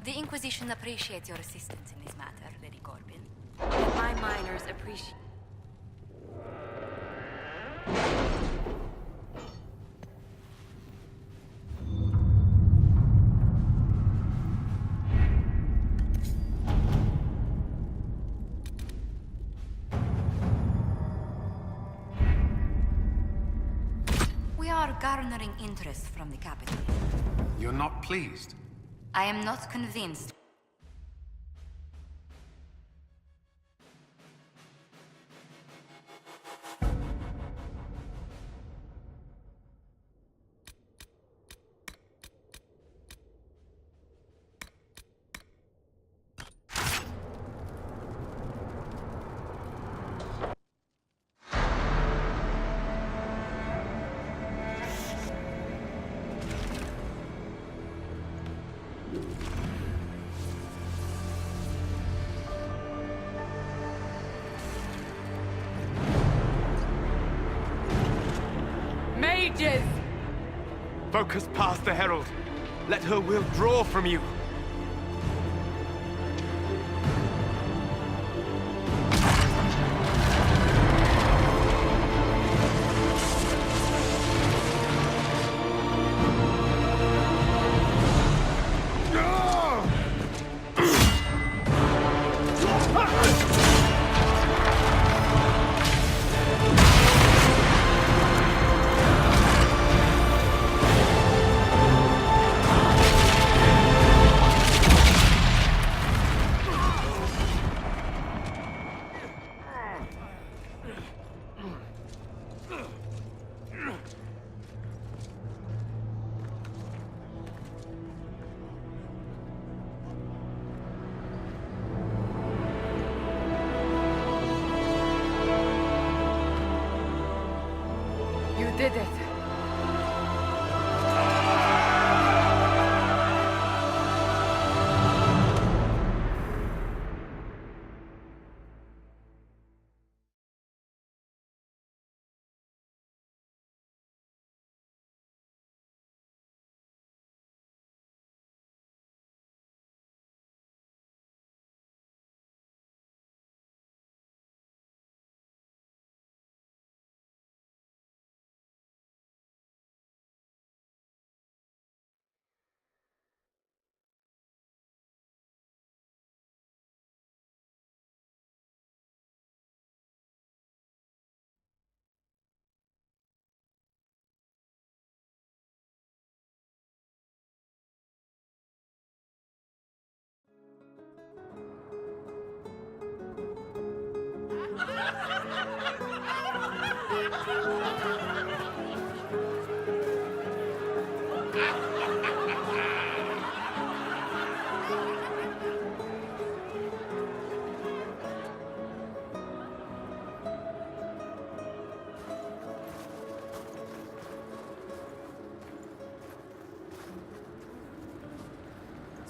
The Inquisition appreciates your assistance in this matter, Lady Corbin. And my miners appreciate... We are garnering interest from the capital. You're not pleased? I am not convinced. Mages! Focus past the Herald. Let her will draw from you. You did it.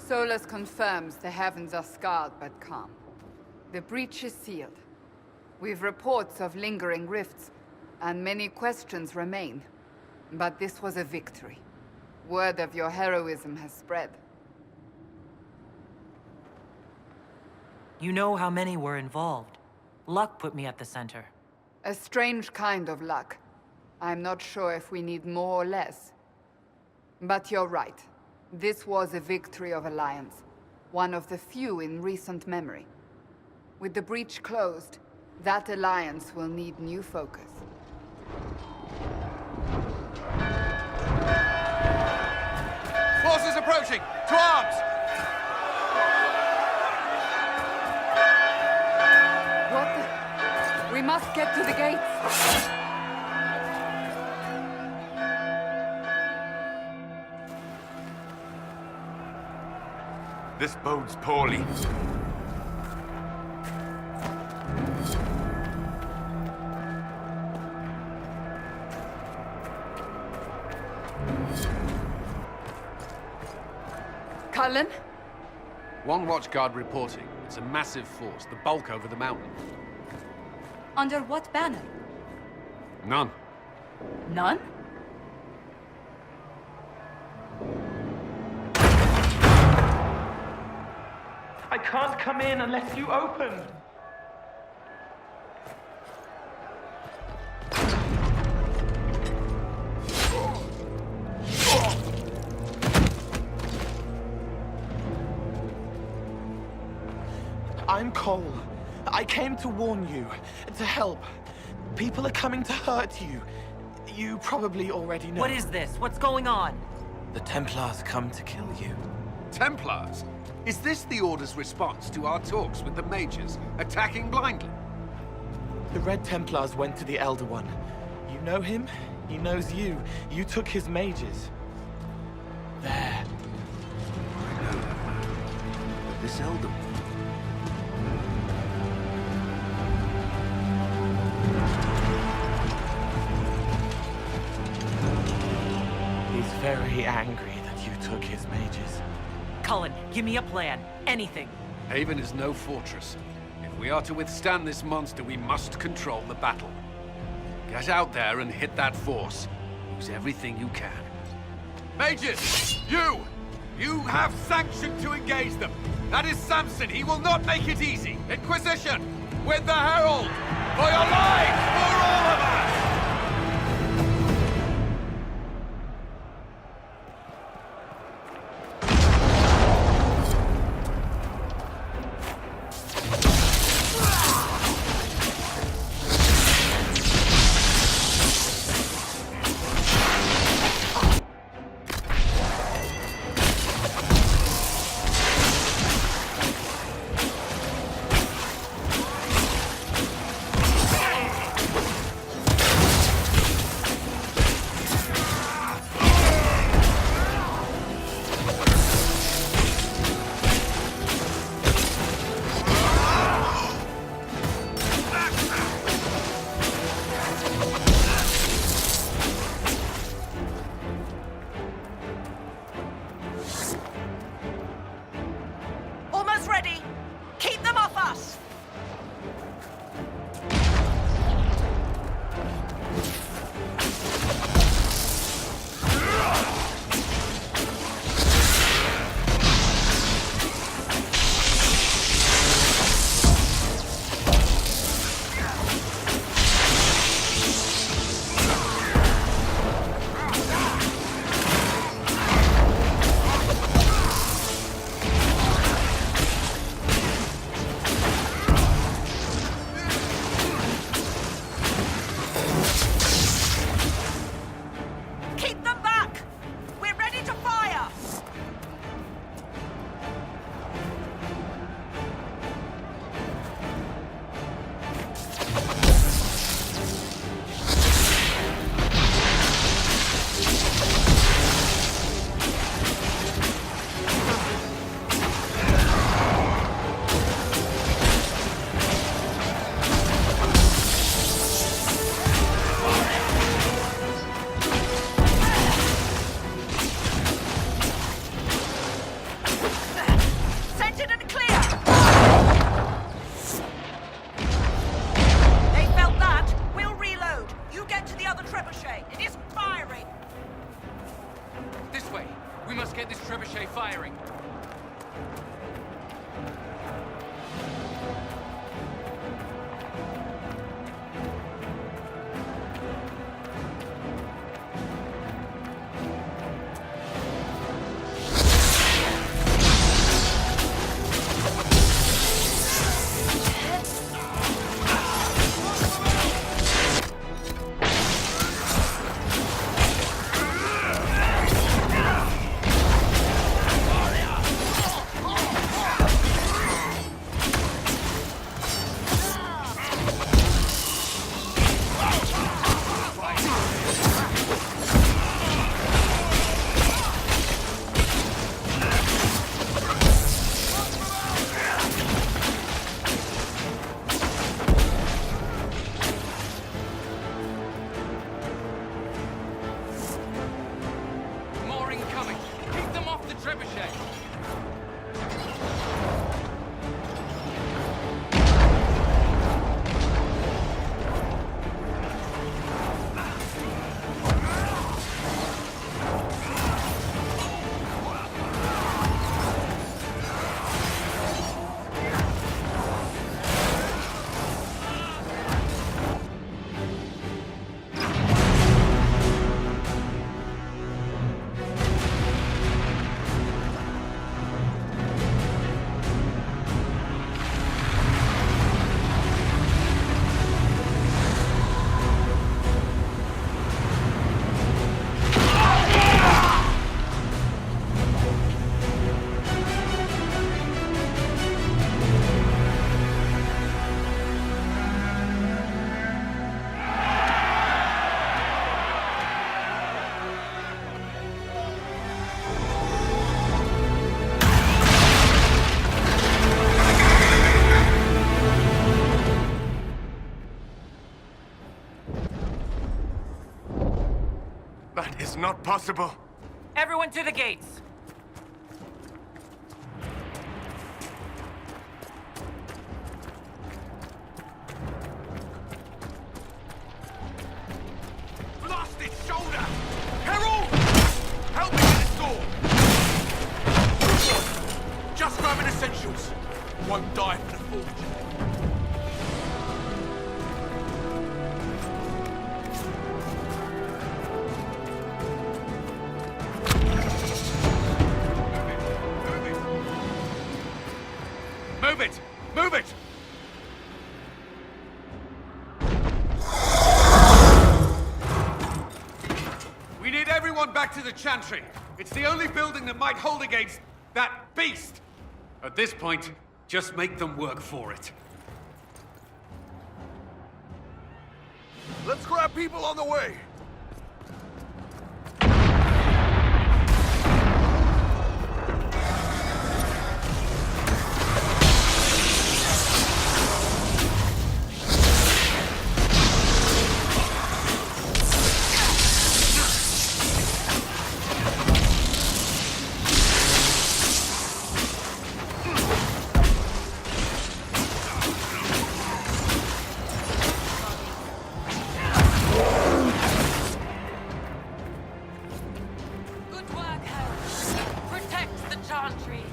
Solus confirms the heavens are scarred but calm. The breach is sealed. We've reports of lingering rifts, and many questions remain. But this was a victory. Word of your heroism has spread. You know how many were involved. Luck put me at the center. A strange kind of luck. I'm not sure if we need more or less. But you're right. This was a victory of Alliance. One of the few in recent memory. With the breach closed, that alliance will need new focus. Forces approaching! To arms! What the... We must get to the gates! This bodes poorly. Cullen? One watchguard reporting. It's a massive force, the bulk over the mountain. Under what banner? None. None? I can't come in unless you open. I'm Cole. I came to warn you, to help. People are coming to hurt you. You probably already know. What is this? What's going on? The Templars come to kill you. Templars? Is this the Order's response to our talks with the mages, attacking blindly? The Red Templars went to the Elder One. You know him? He knows you. You took his mages. There. I know that man. But this Elder One... He's very angry that you took his mages. Cullen, give me a plan. Anything. Haven is no fortress. If we are to withstand this monster, we must control the battle. Get out there and hit that force. Use everything you can. Mages! You have sanction to engage them. That is Samson. He will not make it easy. Inquisition! With the Herald! For your lives! For all of us! Almost ready. Keep them off us. Keep them back. We're ready to fire. Centered and clear. They felt that. We'll reload. You get to the other trebuchet. It isn't firing. This way. We must get this trebuchet firing. More incoming. Keep them off the trebuchet. not possible. Everyone to the gates! Blast its shoulder! Herald! Help me with this door! Just grabbing essentials. Won't die for the forge. Move it! Move it! We need everyone back to the Chantry. It's the only building that might hold against that beast. At this point, just make them work for it. Let's grab people on the way. Good work, Harold. Protect the Chantry.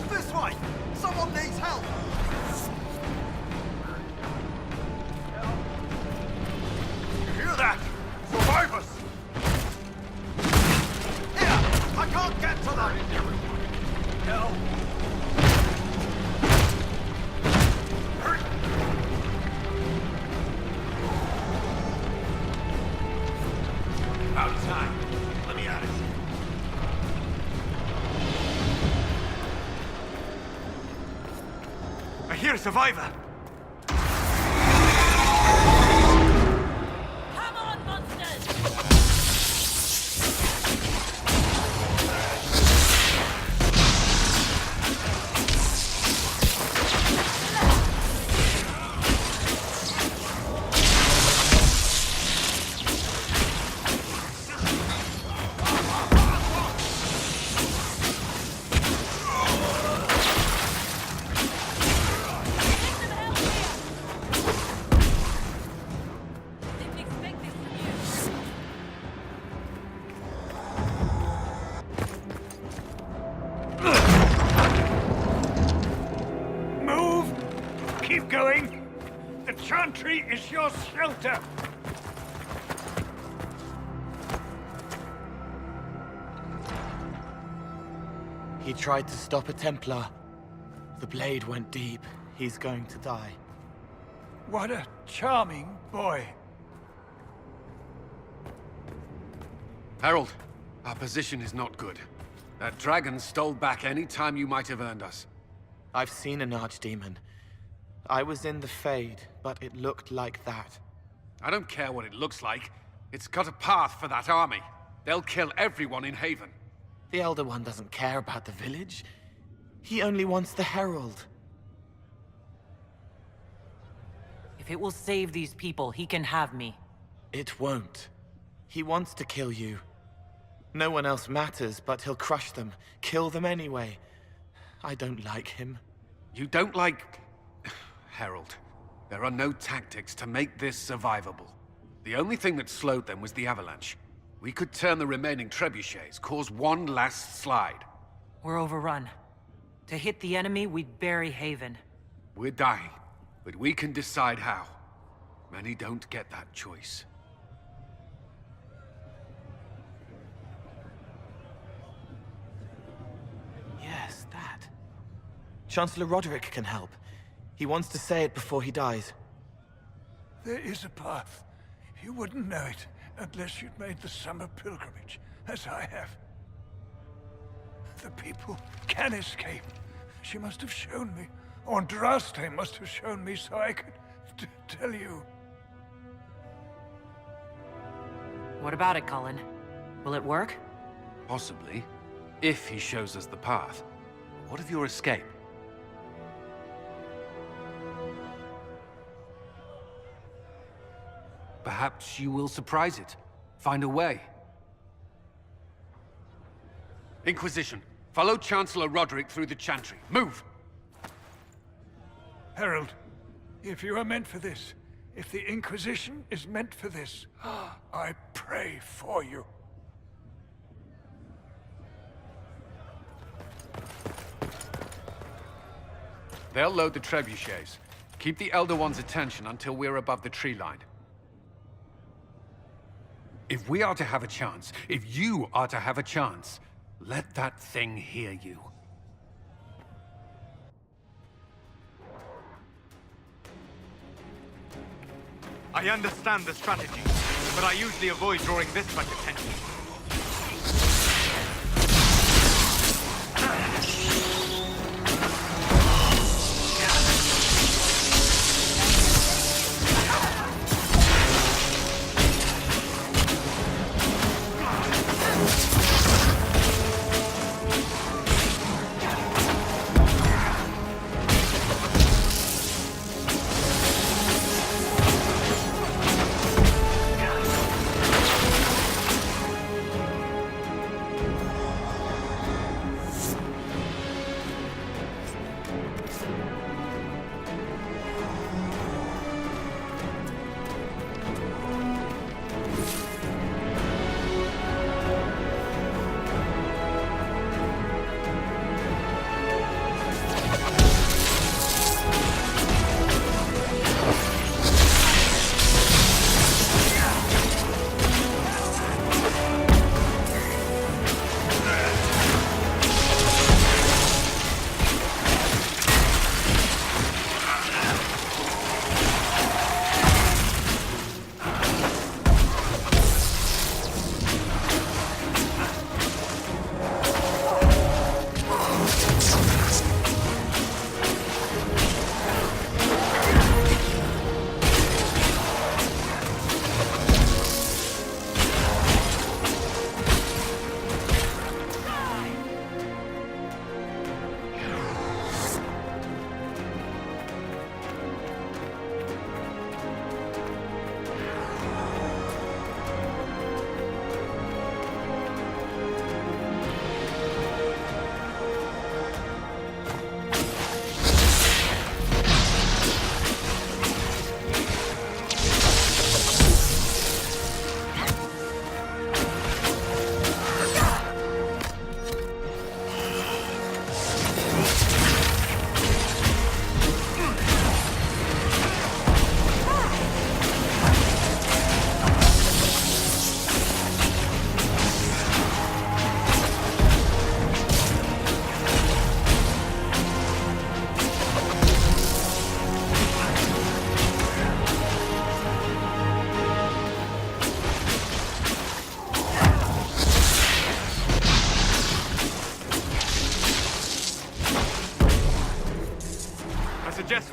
This way! Someone needs help! You hear that? Survivors! Here! I can't get to them! Help! Hurry! About time. Let me at it. I hear a survivor. Come on, monsters! Didn't expect this from you. Move! Keep going! The Chantry is your shelter! He tried to stop a Templar. The blade went deep. He's going to die. What a charming boy. Harold, our position is not good. That dragon stole back any time you might have earned us. I've seen an archdemon. I was in the Fade, but it looked like that. I don't care what it looks like. It's got a path for that army. They'll kill everyone in Haven. The Elder One doesn't care about the village. He only wants the Herald. If it will save these people, he can have me. It won't. He wants to kill you. No one else matters, but he'll crush them, kill them anyway. I don't like him. You don't like... Harold, there are no tactics to make this survivable. The only thing that slowed them was the avalanche. We could turn the remaining trebuchets, cause one last slide. We're overrun. To hit the enemy, we'd bury Haven. We're dying, but we can decide how. Many don't get that choice. Yes, that. Chancellor Roderick can help. He wants to say it before he dies. There is a path. You wouldn't know it unless you'd made the summer pilgrimage, as I have. The people can escape. She must have shown me. Andraste must have shown me so I could tell you. What about it, Cullen? Will it work? Possibly. If he shows us the path. What of your escape? Perhaps you will surprise it. Find a way. Inquisition, follow Chancellor Roderick through the Chantry. Move! Herald, if you are meant for this, if the Inquisition is meant for this, I pray for you. They'll load the trebuchets. Keep the Elder One's attention until we're above the tree line. If we are to have a chance, if you are to have a chance, let that thing hear you. I understand the strategy, but I usually avoid drawing this much attention.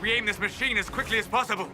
We aim this machine as quickly as possible.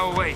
our way.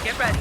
Get ready.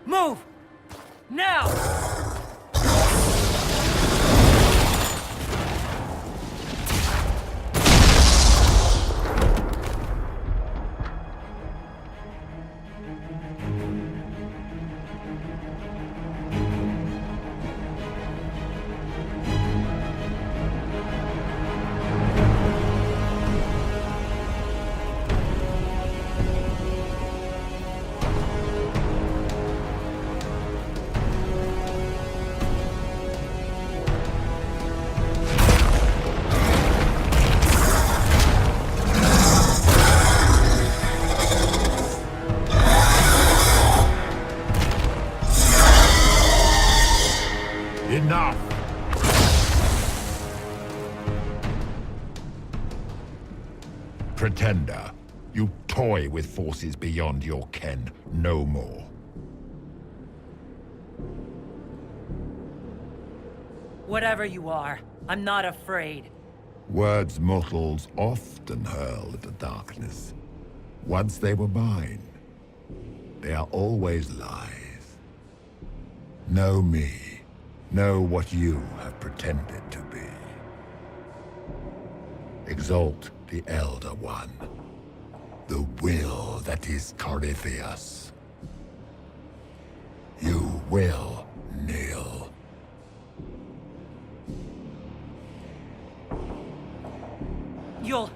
Move! Now! Enough! Pretender, you toy with forces beyond your ken no more. Whatever you are, I'm not afraid. Words mortals often hurl at the darkness. Once they were mine, they are always lies. Know me. Know what you have pretended to be. Exalt the Elder One. The will that is Corypheus. You will kneel. You'll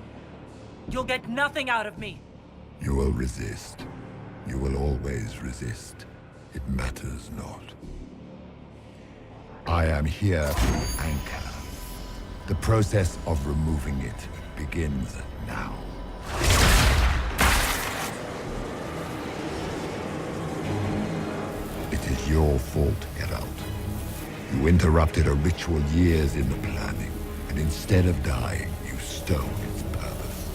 get nothing out of me. You will resist. You will always resist. It matters not. I am here to anchor. The process of removing it begins now. It is your fault, Geralt. You interrupted a ritual years in the planning, and instead of dying, you stole its purpose.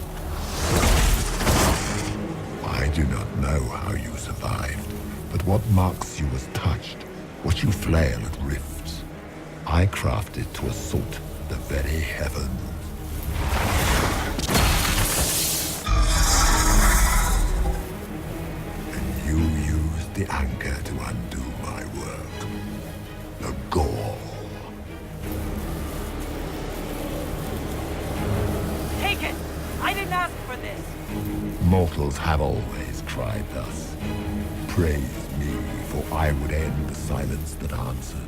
I do not know how you survived, but what marks you as touched, what you flail at rifts, I crafted to assault the very heavens. And you used the anchor to undo my work. The gall. Take it! I didn't ask for this! Mortals have always cried thus. Praise me, for I would end the silence that answers.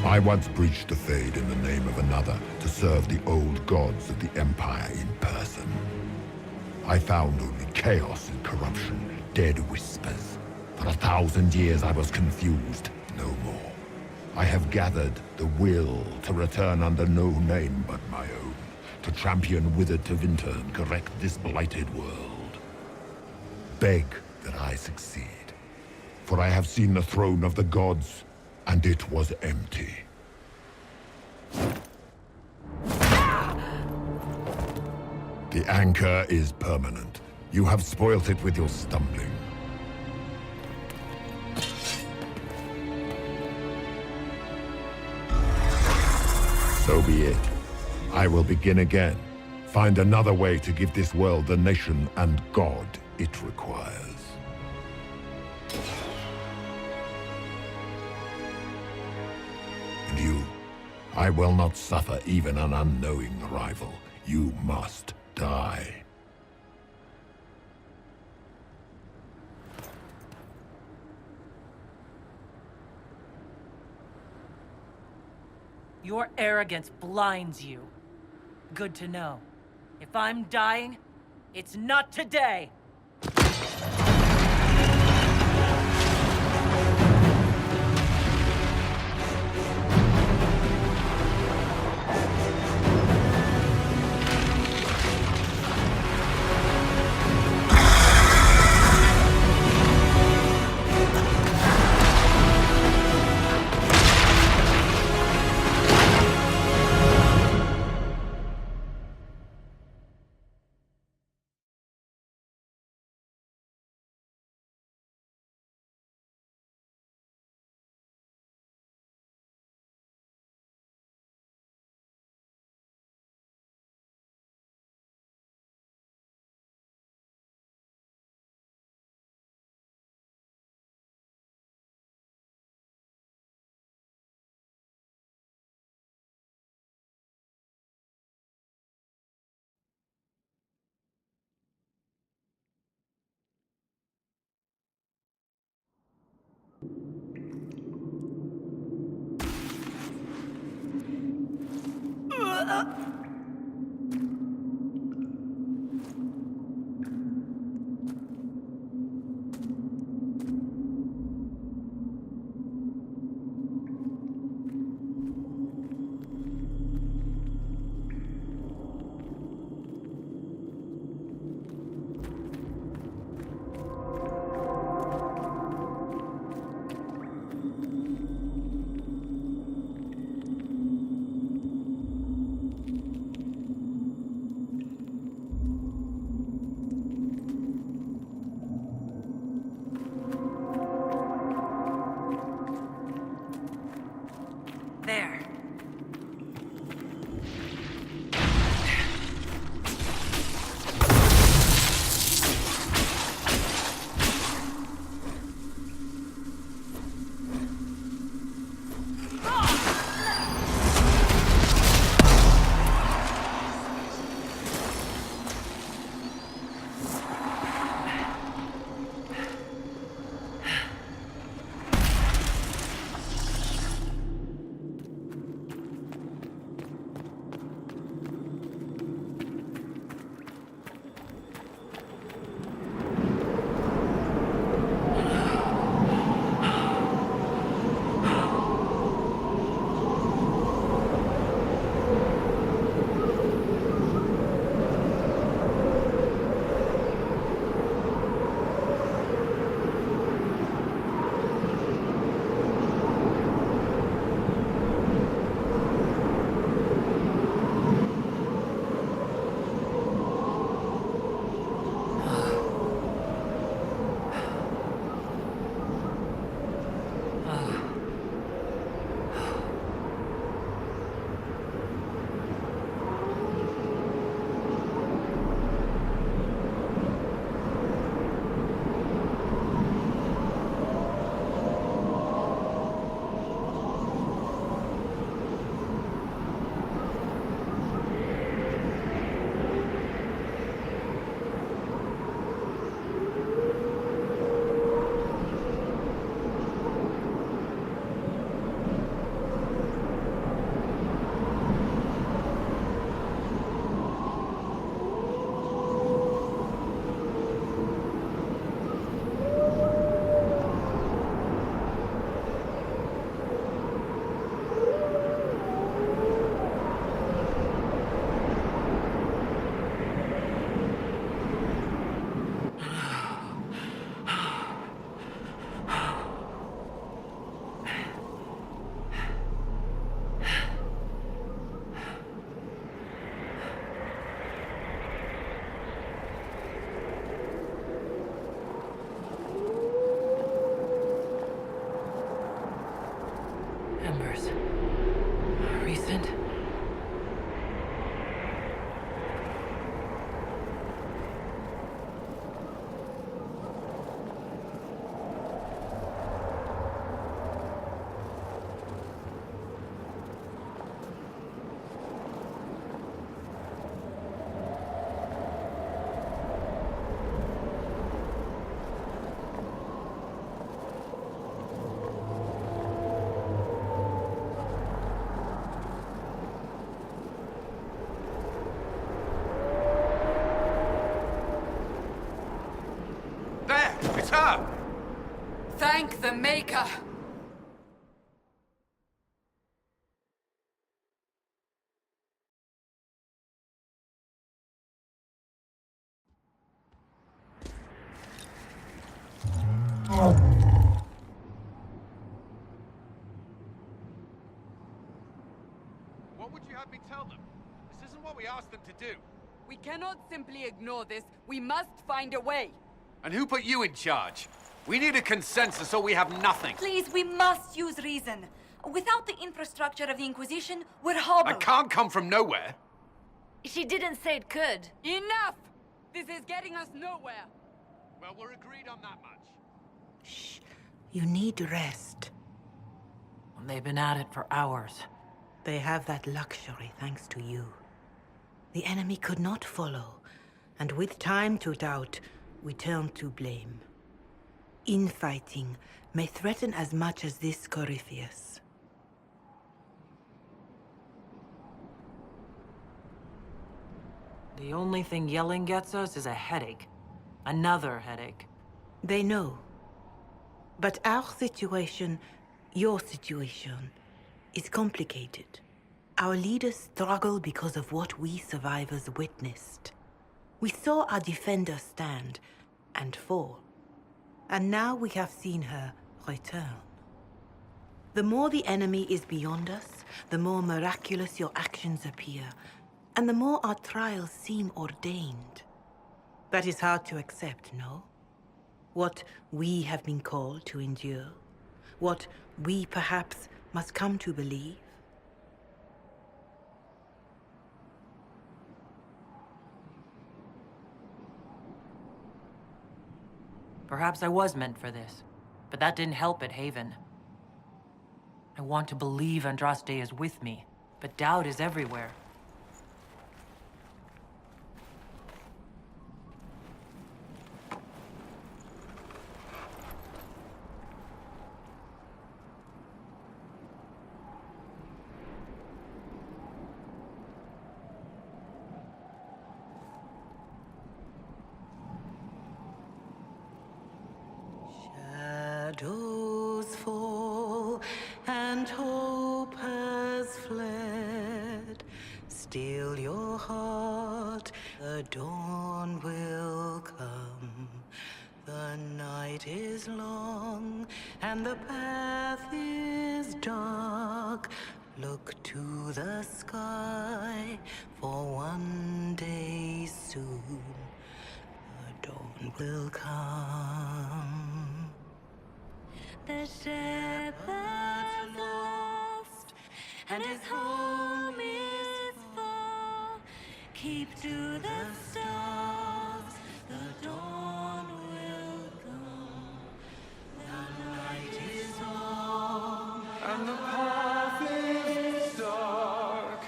I once breached the Fade in the name of another to serve the old gods of the Empire in person. I found only chaos and corruption, dead whispers. For 1,000 years I was confused, no more. I have gathered the will to return under no name but my own, to champion Withered to Winter and correct this blighted world. Beg that I succeed, for I have seen the throne of the gods, and it was empty. The anchor is permanent. You have spoilt it with your stumbling. So be it. I will begin again. Find another way to give this world the nation and God it requires. And you, I will not suffer even an unknowing rival. You must die. Your arrogance blinds you. Good to know. If I'm dying, it's not today! her! Thank the Maker! What would you have me tell them? This isn't what we asked them to do. We cannot simply ignore this. We must find a way. And who put you in charge? We need a consensus or we have nothing. Please, we must use reason. Without the infrastructure of the Inquisition, we're hobbled. I can't come from nowhere. She didn't say it could. Enough! This is getting us nowhere. Well, we're agreed on that much. Shh. You need rest. They've been at it for hours. They have that luxury thanks to you. The enemy could not follow, and with time to doubt, we turn to blame. Infighting may threaten as much as this Corypheus. The only thing yelling gets us is a headache. Another headache. They know. But our situation, your situation, is complicated. Our leaders struggle because of what we survivors witnessed. We saw our defender stand and fall. And now we have seen her return. The more the enemy is beyond us, the more miraculous your actions appear, and the more our trials seem ordained. That is hard to accept, no? What we have been called to endure, what we perhaps must come to believe. Perhaps I was meant for this, but that didn't help at Haven. I want to believe Andraste is with me, but doubt is everywhere. Shadows fall and hope has fled. Still your heart, the dawn will come. The night is long and the path is dark. Look to the sky, for one day soon the dawn will come. The shepherd's lost, and his home is far. Keep to the stars, the dawn will come. The night is long, And the path is dark.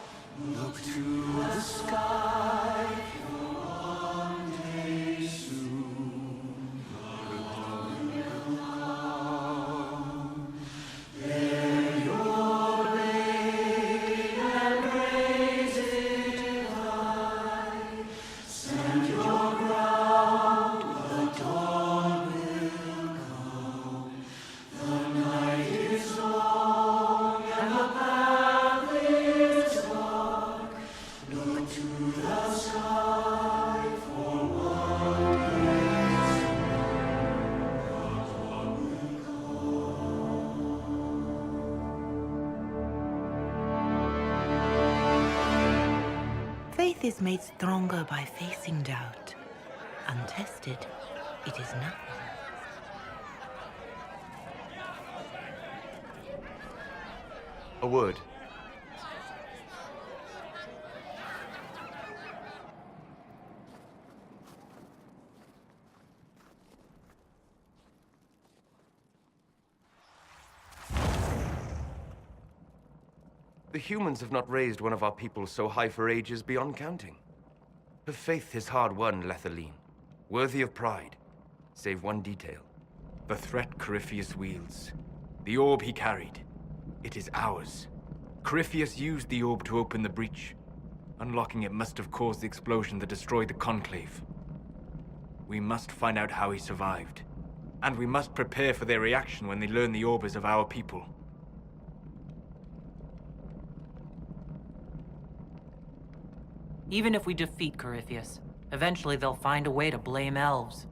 Look to the sky. For one day soon, the dawn will come. Bear your blade and raise it high. Stand your ground. The dawn will come. The night is long and the path is dark. Look to the sky for one day Faith is made stronger by facing doubt. Untested, it is nothing. A word. The humans have not raised one of our people so high for ages beyond counting. Her faith is hard-won, Lethaline, worthy of pride, save one detail. The threat Corypheus wields. The orb he carried. It is ours. Corypheus used the orb to open the breach. Unlocking it must have caused the explosion that destroyed the Conclave. We must find out how he survived. And we must prepare for their reaction when they learn the orders of our people. Even if we defeat Corypheus, eventually they'll find a way to blame elves.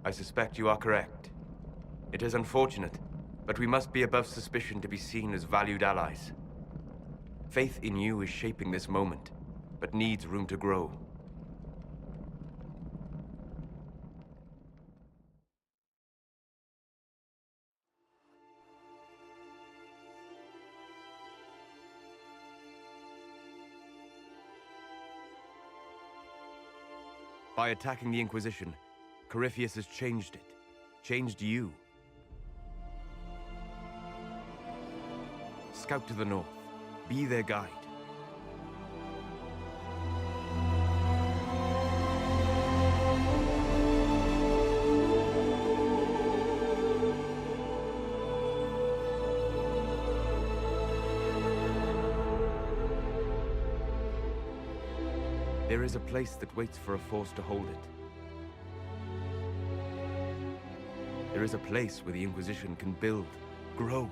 I suspect you are correct. It is unfortunate, but we must be above suspicion to be seen as valued allies. Faith in you is shaping this moment, but needs room to grow. By attacking the Inquisition, Corypheus has changed it. Changed you. Scout to the north. Be their guide. There is a place that waits for a force to hold it. There is a place where the Inquisition can build, grow.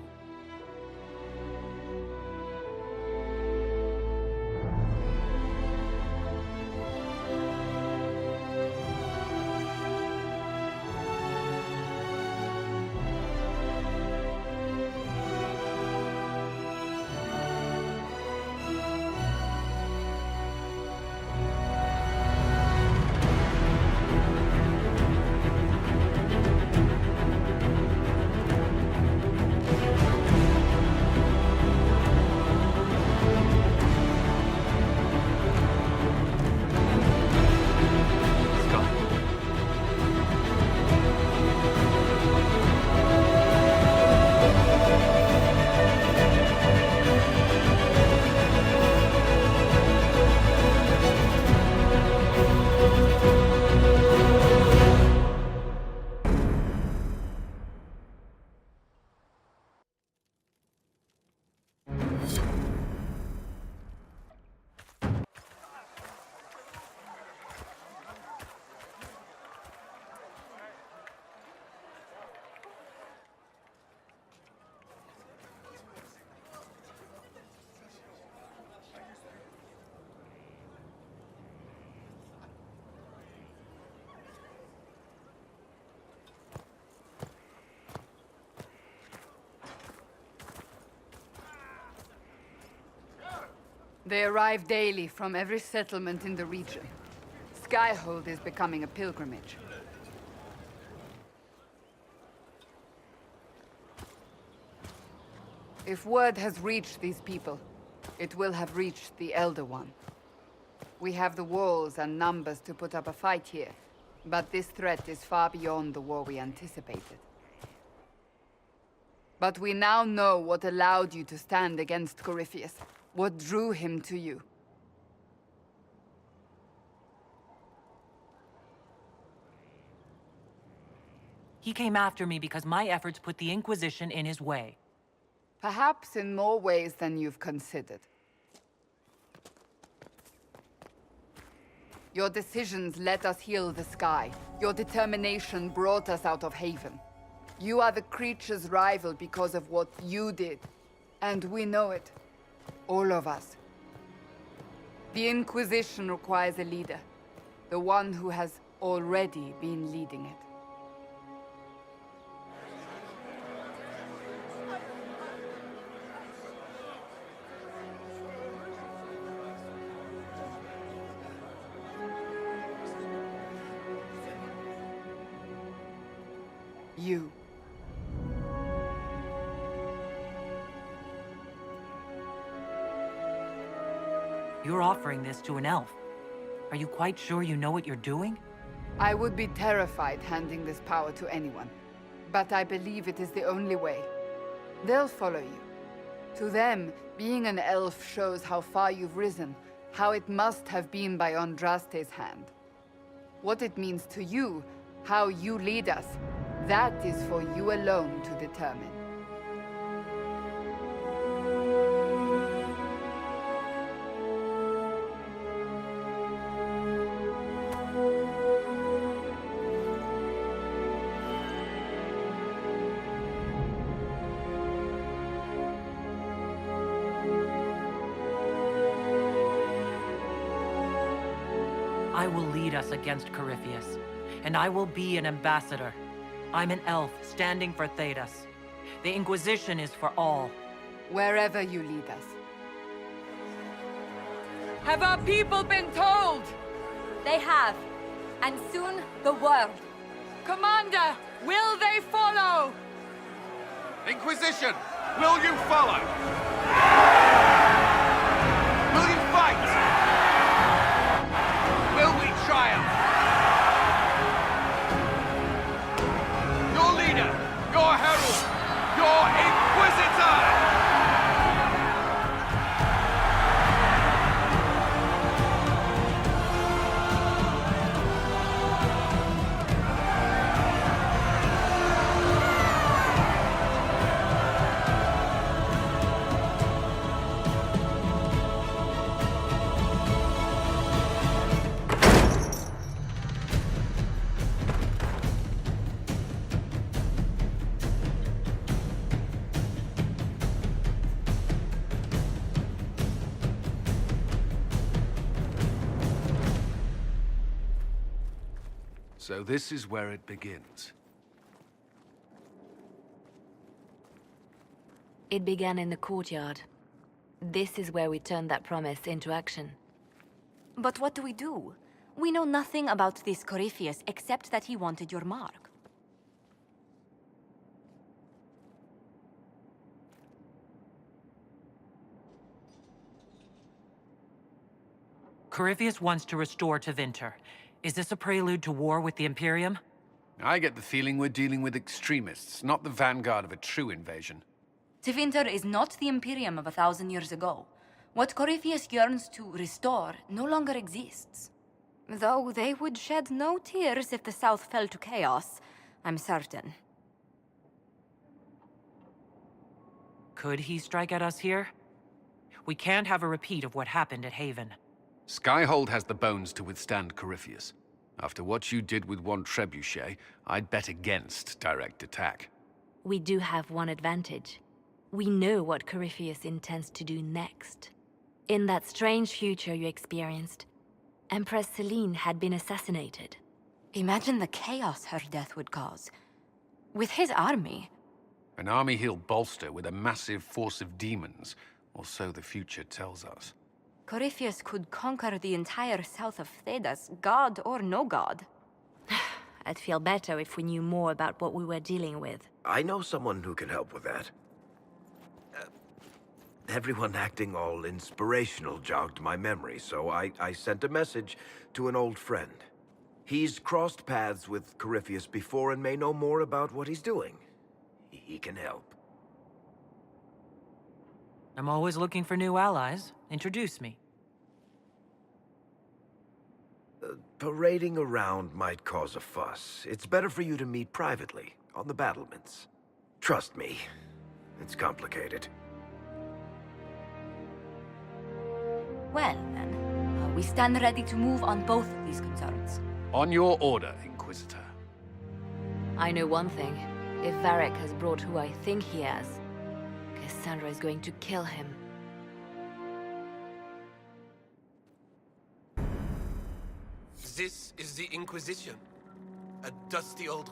They arrive daily from every settlement in the region. Skyhold is becoming a pilgrimage. If word has reached these people, it will have reached the Elder One. We have the walls and numbers to put up a fight here, but this threat is far beyond the war we anticipated. But we now know what allowed you to stand against Corypheus. What drew him to you? He came after me because my efforts put the Inquisition in his way. Perhaps in more ways than you've considered. Your decisions let us heal the sky. Your determination brought us out of Haven. You are the creature's rival because of what you did. And we know it. All of us. The Inquisition requires a leader. The one who has already been leading it. You. You're offering this to an elf. Are you quite sure you know what you're doing? I would be terrified handing this power to anyone. But I believe it is the only way. They'll follow you. To them, being an elf shows how far you've risen, how it must have been by Andraste's hand. What it means to you, how you lead us, that is for you alone to determine. I will lead us against Corypheus, and I will be an ambassador. I'm an elf standing for Thedas. The Inquisition is for all. Wherever you lead us. Have our people been told? They have. And soon, the world. Commander, will they follow? Inquisition, will you follow? Will you fight? Will we triumph? Your leader, your herald, your Inquisitor! So this is where it begins. It began in the courtyard. This is where we turned that promise into action. But what do we do? We know nothing about this Corypheus except that he wanted your mark. Corypheus wants to restore Tevinter. Is this a prelude to war with the Imperium? I get the feeling we're dealing with extremists, not the vanguard of a true invasion. Tevinter is not the Imperium of 1,000 years ago. What Corypheus yearns to restore no longer exists. Though they would shed no tears if the South fell to chaos, I'm certain. Could he strike at us here? We can't have a repeat of what happened at Haven. Skyhold has the bones to withstand Corypheus. After what you did with one trebuchet, I'd bet against direct attack. We do have one advantage. We know what Corypheus intends to do next. In that strange future you experienced, Empress Selene had been assassinated. Imagine the chaos her death would cause. With his army. An army he'll bolster with a massive force of demons, or so the future tells us. Corypheus could conquer the entire south of Thedas, god or no god. I'd feel better if we knew more about what we were dealing with. I know someone who can help with that. Everyone acting all inspirational jogged my memory, so I sent a message to an old friend. He's crossed paths with Corypheus before and may know more about what he's doing. He can help. I'm always looking for new allies. Introduce me. Parading around might cause a fuss. It's better for you to meet privately, on the battlements. Trust me, it's complicated. Well, then, we stand ready to move on both of these concerns. On your order, Inquisitor. I know one thing. If Varric has brought who I think he has, Cassandra is going to kill him. This is the Inquisition. A dusty old